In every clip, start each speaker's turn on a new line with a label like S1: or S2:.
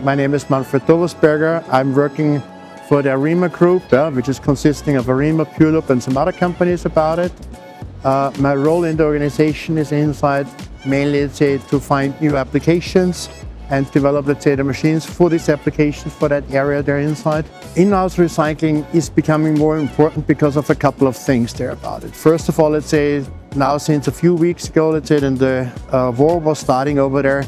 S1: My name is Manfred Dobersberger. I'm working for the EREMA Group, which is consisting of EREMA, Purelop and some other companies about it. My role in the organization is inside mainly, let's say, to find new applications and develop, let's say, the machines for these applications for that area they're inside. In-house recycling is becoming more important because of a couple of things there about it. First of all, let's say, now since a few weeks ago, let's say, then the war was starting over there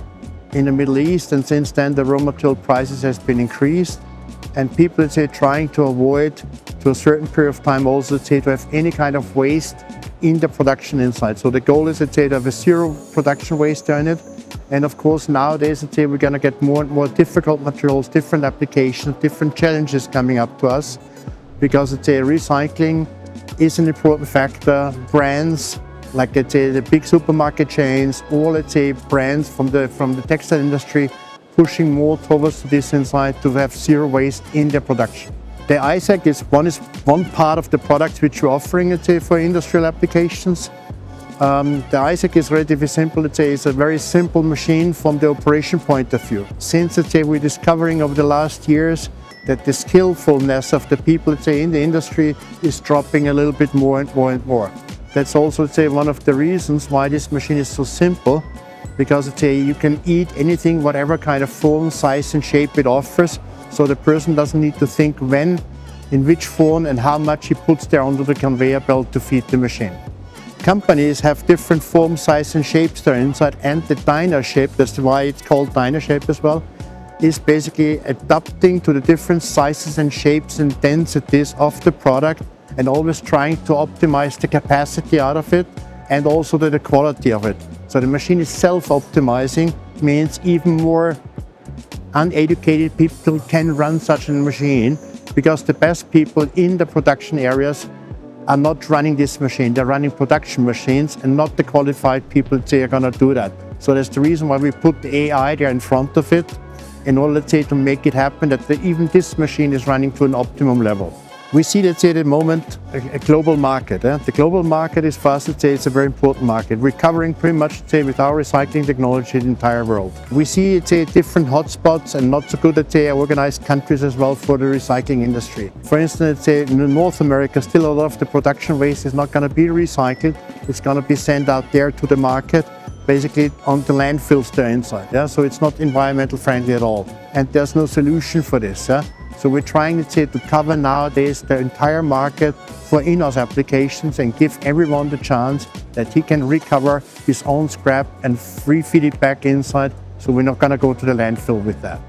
S1: in the Middle East, and since then the raw material prices has been increased, and people, let's say, trying to avoid to a certain period of time also, let's say, to have any kind of waste in the production inside. So the goal is, let's say, to have a zero production waste there in it. And of course, nowadays, let's say, we're going to get more and more difficult materials, different applications, different challenges coming up to us, because, let's say, recycling is an important factor. Brands like, let's say, the big supermarket chains, or, let's say, brands from the textile industry pushing more towards this inside to have zero waste in their production. The ISEC is one part of the products which we're offering, let's say, for industrial applications. The ISEC is relatively simple, let's say. It's a very simple machine from the operation point of view. Since, let's say, we're discovering over the last years that the skillfulness of the people, let's say, in the industry is dropping a little bit more and more and more. That's also, let's say, one of the reasons why this machine is so simple, because, let's say, you can eat anything, whatever kind of form, size and shape it offers, so the person doesn't need to think when, in which form and how much he puts there onto the conveyor belt to feed the machine. Companies have different form, size and shapes there inside, and the DynaShape, that's why it's called DynaShape as well, is basically adapting to the different sizes and shapes and densities of the product, and always trying to optimize the capacity out of it and also the quality of it. So the machine is self-optimizing, means even more uneducated people can run such a machine, because the best people in the production areas are not running this machine. They're running production machines, and not the qualified people say are going to do that. So that's the reason why we put the AI there in front of it, in order, let's say, to make it happen that even this machine is running to an optimum level. We see, let's say, at the moment a global market. The global market is, for us, let's say, it's a very important market. We're covering pretty much, let's say, with our recycling technology the entire world. We see, let's say, different hotspots and not so good, let's say, organized countries as well for the recycling industry. For instance, let's say in North America, still a lot of the production waste is not going to be recycled. It's going to be sent out there to the market, basically on the landfills there inside. So it's not environmental friendly at all. And there's no solution for this. So we're trying, let's say, to cover nowadays the entire market for in-house applications and give everyone the chance that he can recover his own scrap and refeed it back inside, so we're not going to go to the landfill with that.